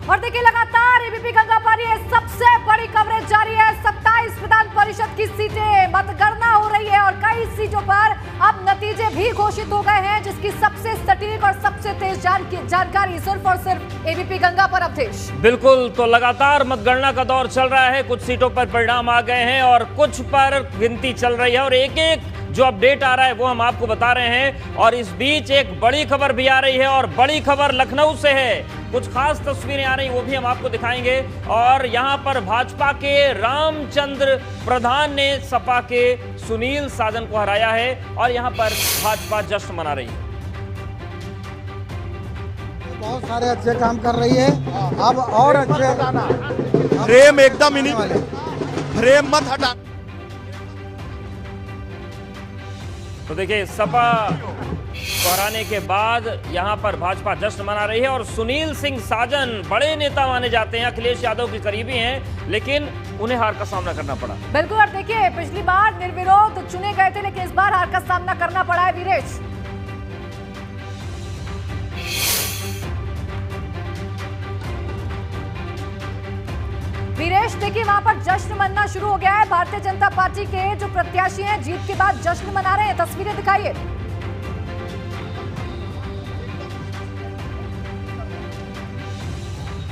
और देखिए लगातार एबीपी गंगा पर ये सबसे बड़ी कवरेज जारी है। 27 विधान परिषद की सीटें मतगणना हो रही है और कई सीटों पर अब नतीजे भी घोषित हो गए हैं, जिसकी सबसे सटीक और सबसे तेज जानकारी सिर्फ और सिर्फ एबीपी गंगा पर। अवधेश बिल्कुल, तो लगातार मतगणना का दौर चल रहा है। कुछ सीटों पर परिणाम आ गए हैं और कुछ पर गिनती चल रही है और एक एक जो अपडेट आ रहा है वो हम आपको बता रहे हैं। और इस बीच एक बड़ी खबर भी आ रही है और बड़ी खबर लखनऊ से है। कुछ खास तस्वीरें आ रही वो भी हम आपको दिखाएंगे। और यहां पर भाजपा के रामचंद्र प्रधान ने सपा के सुनील साजन को हराया है और यहां पर भाजपा जश्न मना रही है। बहुत सारे अच्छे काम कर रही है, अब और अच्छे फ्रेम एकदम इन्हीं फ्रेम मत हटा। तो देखिए, सपा को हराने के बाद यहां पर भाजपा जश्न मना रही है और सुनील सिंह साजन बड़े नेता माने जाते हैं, अखिलेश यादव के करीबी हैं, लेकिन उन्हें हार का सामना करना पड़ा। बिल्कुल, और देखिए पिछली बार निर्विरोध चुने गए थे, लेकिन इस बार हार का सामना करना पड़ा है। वीरेश, देखिए वहां पर जश्न मनना शुरू हो गया है। भारतीय जनता पार्टी के जो प्रत्याशी हैं जीत के बाद जश्न मना रहे हैं। तस्वीरें दिखाइए।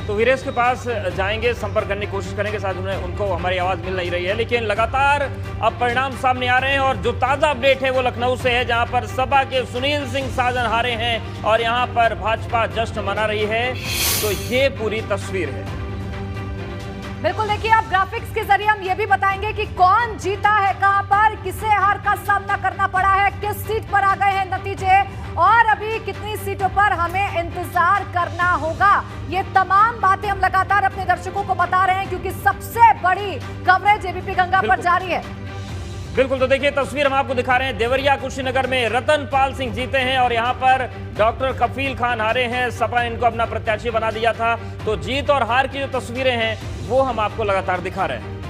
तो वीरेश के पास जाएंगे, संपर्क करने की कोशिश करेंगे, शायद उनको हमारी आवाज मिल नहीं रही है। लेकिन लगातार अब परिणाम सामने आ रहे हैं और जो ताजा अपडेट है वो लखनऊ से है, जहां पर सपा के सुनील सिंह साजन हारे हैं और यहां पर भाजपा जश्न मना रही है। तो ये पूरी तस्वीर है। बिल्कुल, देखिए आप ग्राफिक्स के जरिए हम ये भी बताएंगे कि कौन जीता है, कहां पर किसे हार का सामना करना पड़ा है, किस सीट पर आ गए हैं नतीजे और अभी कितनी सीटों पर हमें इंतजार करना होगा। ये तमाम बातें हम लगातार अपने दर्शकों को बता रहे हैं, क्योंकि सबसे बड़ी कवरेज एबीपी गंगा पर जारी है। बिल्कुल, तो देखिए तस्वीर हम आपको दिखा रहे हैं। देवरिया कुशीनगर में रतन पाल सिंह जीते हैं और यहाँ पर डॉक्टर कफील खान हारे हैं। सपा ने इनको अपना प्रत्याशी बना दिया था। तो जीत और हार की जो तस्वीरें हैं वो हम आपको लगातार दिखा रहे हैं।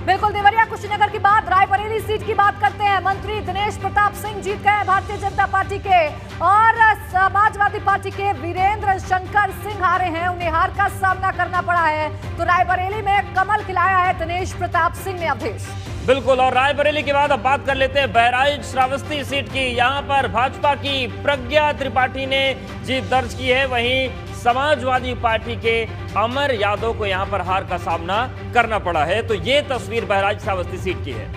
बिल्कुल, देवरिया कुशीनगर की बात, रायबरेली सीट की बात करते हैं। मंत्री दिनेश प्रताप सिंह जीत गए भारतीय जनता पार्टी के और समाजवादी पार्टी के वीरेंद्र शंकर सिंह हारे हैं, उन्हें हार का सामना करना पड़ा है। तो रायबरेली में कमल खिलाया है दिनेश प्रताप सिंह ने। अवधेश, बिल्कुल, और रायबरेली के बाद अब बात कर लेते हैं बहराइच श्रावस्ती सीट की। यहाँ पर भाजपा की प्रज्ञा त्रिपाठी ने जीत दर्ज की है, वहीं समाजवादी पार्टी के अमर यादव को यहाँ पर हार का सामना करना पड़ा है। तो ये तस्वीर बहराइच श्रावस्ती सीट की है।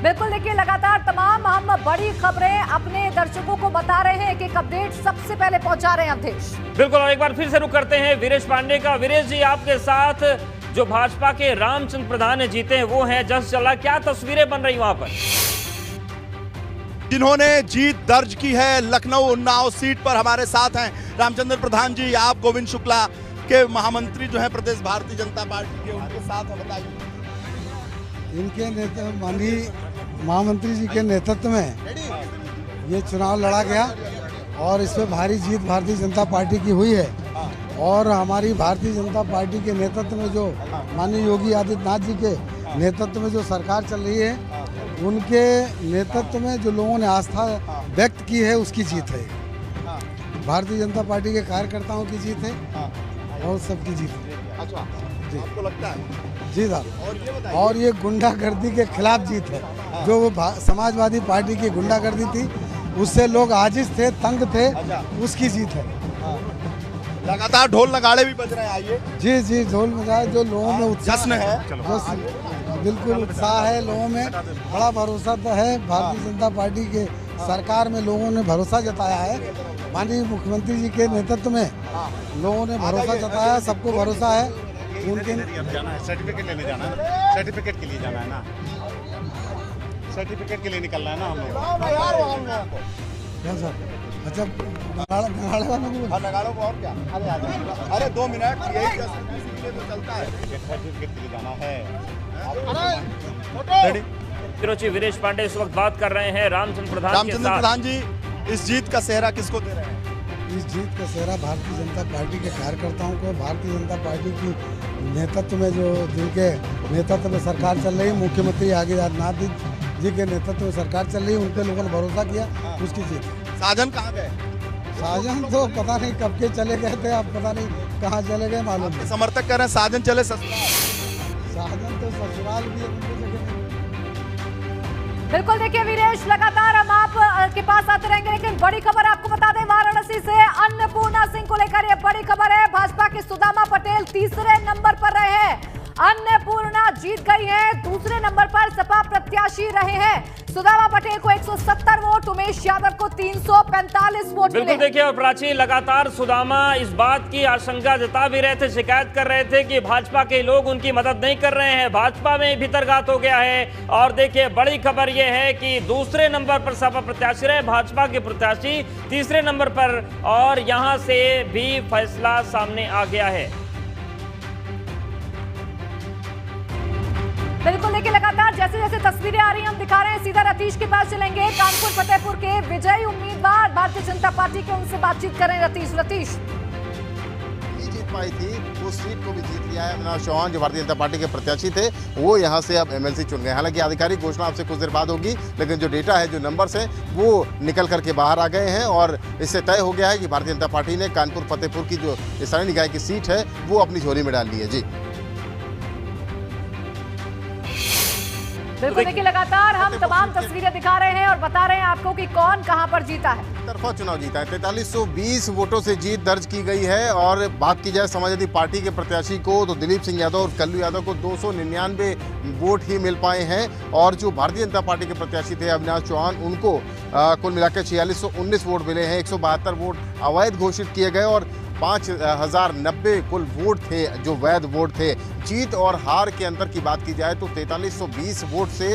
बिल्कुल, देखिए लगातार तमाम हम बड़ी खबरें अपने दर्शकों को बता रहे हैं, एक अपडेट सबसे पहले पहुंचा रहे हैं। अवधेश, बिल्कुल, और एक बार फिर से रुक करते हैं वीरेश पांडे का। वीरेश जी, आपके साथ जो भाजपा के रामचंद्र प्रधान जीते हैं वो हैं जस चला, क्या तस्वीरें बन रही वहां पर? जिन्होंने जीत दर्ज की है लखनऊ उन्नाव सीट पर हमारे साथ हैं रामचंद्र प्रधान जी। आप गोविंद शुक्ला के महामंत्री जो है प्रदेश भारतीय जनता पार्टी के, उनके साथ हैं, बताइए। इनके नेतृत्व, माननीय महामंत्री जी के नेतृत्व में ये चुनाव लड़ा गया और इसमें भारी जीत भारतीय जनता पार्टी की हुई है। और हमारी भारतीय जनता पार्टी के नेतृत्व में जो माननीय योगी आदित्यनाथ जी के नेतृत्व में जो सरकार चल रही है, उनके नेतृत्व में जो लोगों ने आस्था व्यक्त की है, उसकी जीत है। भारतीय जनता पार्टी के कार्यकर्ताओं की जीत है और सबकी जीत है। अच्छा, जी, आपको लगता है? जी साहब, और ये गुंडागर्दी के खिलाफ जीत है। जो वो समाजवादी पार्टी की गुंडागर्दी थी, उससे लोग आजिज थे, तंग थे, उसकी जीत है। लगातार ढोल नगाड़े भी बज रहे हैं, आइए। जी जी, ढोल नगाड़े, जो लोगों में जश्न है, बिल्कुल उत्साह है लोगों में, बड़ा भरोसा तो है। भारतीय जनता पार्टी के सरकार में लोगों ने भरोसा जताया है, माननीय मुख्यमंत्री जी के नेतृत्व में लोगों ने भरोसा जताया, सबको भरोसा है। उनके जाना है, सर्टिफिकेट लेने जाना है, सर्टिफिकेट के लिए जाना है ना, सर्टिफिकेट के लिए निकलना है ना हम लोग। क्या सर? अच्छा, नगाड़ों को और क्या? अरे आ जाओ, अरे 2 मिनट, यही तो चलता है। सर्टिफिकेट के लिए जाना है। अरे वीरेश पांडे इस वक्त बात कर रहे हैं रामचंद्र प्रधान जी, इस जीत का सेहरा किसको दे रहे हैं? इस जीत का सेहरा भारतीय जनता पार्टी के कार्यकर्ताओं को, भारतीय जनता पार्टी की नेतृत्व में जो जिनके नेतृत्व में सरकार चल रही, मुख्यमंत्री योगी आदित्यनाथ जी के नेतृत्व में सरकार चल रही, उन पे लोगों ने भरोसा किया, उसकी जीत। साजन कहाँ गए? साजन तो पता नहीं कब के चले गए थे, अब पता नहीं कहाँ चले गए, मालूम नहीं। समर्थक कह रहे हैं साजन चले ससुराल। साजन तो ससुराल भी है, उनकी जगह नहीं। बिल्कुल देखिए वीरेश, लगातार हम आप के पास आते रहेंगे, लेकिन बड़ी खबर आपको बता दें वाराणसी से अन्नपूर्णा सिंह को लेकर ये बड़ी खबर है। भाजपा के सुदामा पटेल तीसरे नंबर पर रहे हैं, अन्नपूर्णा जीत गई है। दूसरे नंबर पर सपा प्रत्याशी रहे हैं सुदामा पटेल को 170 वोट, उमेश यादव को 345 वोट मिले। बिल्कुल देखिए, और प्राची लगातार सुदामा इस बात की आशंका जता भी रहे थे, शिकायत कर रहे थे कि भाजपा के लोग उनकी मदद नहीं कर रहे हैं, भाजपा में भीतरघात हो गया है। और देखिए बड़ी खबर यह है कि दूसरे नंबर पर सपा प्रत्याशी रहे, भाजपा के प्रत्याशी तीसरे नंबर पर, और यहां से भी फैसला सामने आ गया है। बिल्कुल देखिए, लगातार जैसे जैसे तस्वीरें आ रही हैं हम दिखा रहे हैं, सीधा रतीश के पास चलेंगे। कानपुर फतेहपुर के विजयी उम्मीदवार भारतीय जनता पार्टी के, उनसे बातचीत करें। रतीश जीत पाई थी, उस सीट को भी जीत लिया है। अविनाश चौहान जो भारतीय जनता पार्टी के प्रत्याशी थे, वो यहाँ से अब एमएलसी चुन गए। हालांकि आधिकारिक घोषणा आपसे कुछ देर बाद होगी, लेकिन जो डेटा है, जो नंबर्स हैं, वो निकल करके बाहर आ गए हैं और इससे तय हो गया है कि भारतीय जनता पार्टी ने कानपुर फतेहपुर की जो स्थानीय निकाय की सीट है, वो अपनी झोली में डाल ली है। जी बिल्कुल देखिए, लगातार हम तमाम तस्वीरें दिखा रहे हैं और बता रहे हैं आपको कि कौन कहां पर जीता है। तरफा चुनाव जीता है, 4320 वोटों से जीत दर्ज की गई है। और बात की जाए समाजवादी पार्टी के प्रत्याशी को, तो दिलीप सिंह यादव और कल्लू यादव को 299 वोट ही मिल पाए हैं। और जो भारतीय जनता पार्टी के प्रत्याशी थे अविनाश चौहान, उनको कुल मिलाकर 4619 वोट मिले हैं। 172 वोट अवैध घोषित किए गए और 5090 कुल वोट थे जो वैध वोट थे। जीत और हार के अंतर की बात की जाए तो 4320 वोट से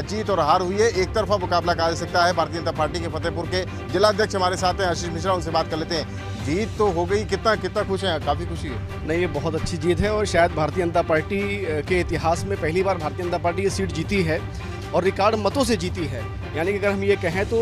जीत और हार हुई है। एक तरफा मुकाबला कहा जा सकता है। भारतीय जनता पार्टी के फतेहपुर के जिला अध्यक्ष हमारे साथ हैं आशीष मिश्रा, उनसे बात कर लेते हैं। जीत तो हो गई, कितना खुश हैं? काफ़ी खुशी है। नहीं, ये बहुत अच्छी जीत है और शायद भारतीय जनता पार्टी के इतिहास में पहली बार भारतीय जनता पार्टी ये सीट जीती है और रिकॉर्ड मतों से जीती है। यानी कि अगर हम ये कहें तो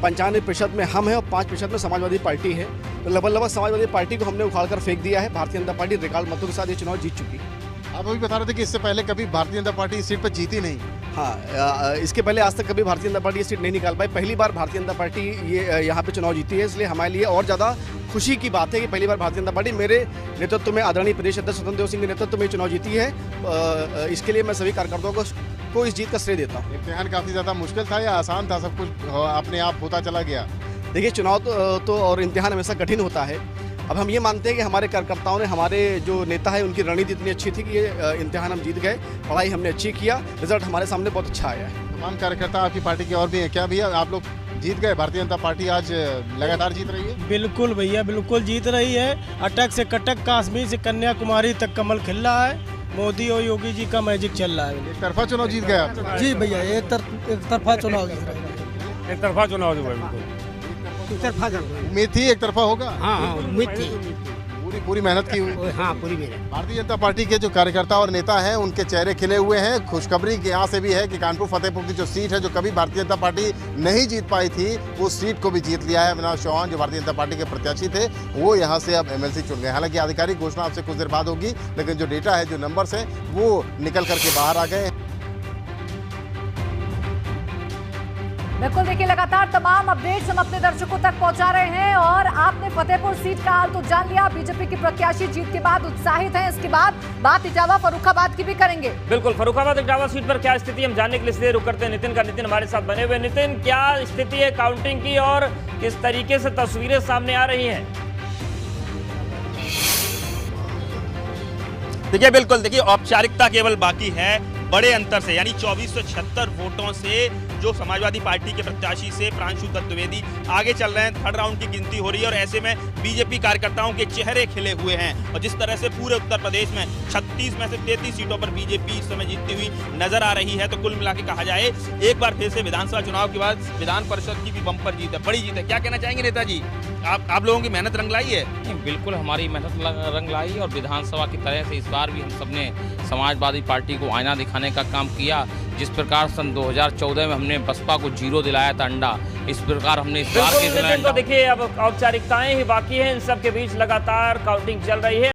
95% में हम हैं और 5% में समाजवादी पार्टी है। तो लगभग समाजवादी पार्टी को हमने उखाड़ कर फेंक दिया है। भारतीय जनता पार्टी रिकॉर्ड मतों के साथ ये चुनाव जीत चुकी है। आप अभी बता रहे थे कि इससे पहले कभी भारतीय जनता पार्टी इस सीट पर जीती नहीं। हाँ, इसके पहले आज तक कभी भारतीय जनता पार्टी ये सीट नहीं निकाल पाई। पहली बार भारतीय जनता पार्टी ये यहाँ पे चुनाव जीती है, इसलिए हमारे लिए और ज़्यादा खुशी की बात है कि पहली बार भारतीय जनता पार्टी मेरे नेतृत्व में, आदरणीय प्रदेश अध्यक्ष स्वतंत्र देव सिंह के नेतृत्व में चुनाव जीती है। इसके लिए मैं सभी कार्यकर्ताओं को इस जीत का श्रेय देता हूँ। इम्तिहान काफ़ी ज़्यादा मुश्किल था या आसान था? सब कुछ अपने आप होता चला गया? देखिए, चुनाव तो और इम्तिहान हमेशा कठिन होता है। अब हम ये मानते हैं कि हमारे कार्यकर्ताओं ने, हमारे जो नेता है, उनकी रणनीति इतनी अच्छी थी कि ये इम्तिहान हम जीत गए। पढ़ाई हमने अच्छी किया, रिजल्ट हमारे सामने बहुत अच्छा आया है। तमाम कार्यकर्ता आपकी पार्टी के और भी हैं क्या भैया? आप लोग जीत गए, भारतीय जनता पार्टी आज लगातार जीत रही है? बिल्कुल भैया, बिल्कुल जीत रही है। अटक से कटक, कश्मीर से कन्याकुमारी तक कमल खिल रहा है। मोदी और योगी जी का मैजिक चल रहा है। एक तरफा चुनाव जीत गया आप? जी भैया, एक तरफा चुनाव जीत रहा है। एक तरफा चुनाव जो है, एक तरफा उम्मीद थी एक तरफा होगा? हाँ, उम्मीद थी। पूरी मेहनत की हुई। हाँ, पूरी मेहनत। भारतीय जनता पार्टी के जो कार्यकर्ता और नेता हैं, उनके चेहरे खिले हुए हैं। खुशखबरी यहाँ से भी है कि कानपुर फतेहपुर की जो सीट है, जो कभी भारतीय जनता पार्टी नहीं जीत पाई थी, उस सीट को भी जीत लिया है। अविनाश चौहान जो भारतीय जनता पार्टी के प्रत्याशी थे, वो यहाँ से अब एमएलसी चुन गए। हालांकि आधिकारिक घोषणा आपसे कुछ देर बाद होगी, लेकिन जो डेटा है, जो नंबर्स हैं, वो निकल करके बाहर आ गए। बिल्कुल देखिए, लगातार तमाम अपडेट्स हम अपने दर्शकों तक पहुंचा रहे हैं और आपने फतेहपुर सीट का हाल तो जान लिया। बीजेपी की प्रत्याशी जीत के बाद उत्साहित हैं। इसके बाद बात इटावा फर्रुखाबाद की भी करेंगे। बिल्कुल, फर्रुखाबाद इटावा सीट पर क्या स्थिति, हम जानने के लिए सीधे रुक करते हैं नितिन का। नितिन हमारे साथ बने हुए। नितिन, क्या स्थिति है काउंटिंग की और किस तरीके से तस्वीरें सामने आ रही हैं? देखिए, बिल्कुल देखिए, औपचारिकता केवल बाकी है। बड़े अंतर से, यानी 2476 वोटों से जो समाजवादी पार्टी के प्रत्याशी से प्रांशु दत्त द्विवेदी आगे चल रहे हैं। थर्ड राउंड की गिनती हो रही है और ऐसे में बीजेपी कार्यकर्ताओं के चेहरे खिले हुए हैं। और जिस तरह से पूरे उत्तर प्रदेश में 36 में से 33 सीटों पर बीजेपी इस समय जीतती हुई नजर आ रही है, तो कुल मिला के कहा जाए एक बार फिर से विधानसभा चुनाव के बाद विधान परिषद की भी बम्पर जीत है, बड़ी जीत है। क्या कहना चाहेंगे नेताजी? आप लोगों की मेहनत रंग लाई है? बिल्कुल, हमारी मेहनत रंग लाई और विधानसभा की तरह से इस बार भी हम सबने समाजवादी पार्टी को आईना दिखाने का काम किया। जिस प्रकार सन 2014 में हमने बसपा को 0 दिलाया था अंडा, इस प्रकार हमने इस बार के देखिए, अब औपचारिकताएं ही बाकी हैं। इन सब के बीच लगातार काउंटिंग चल रही है।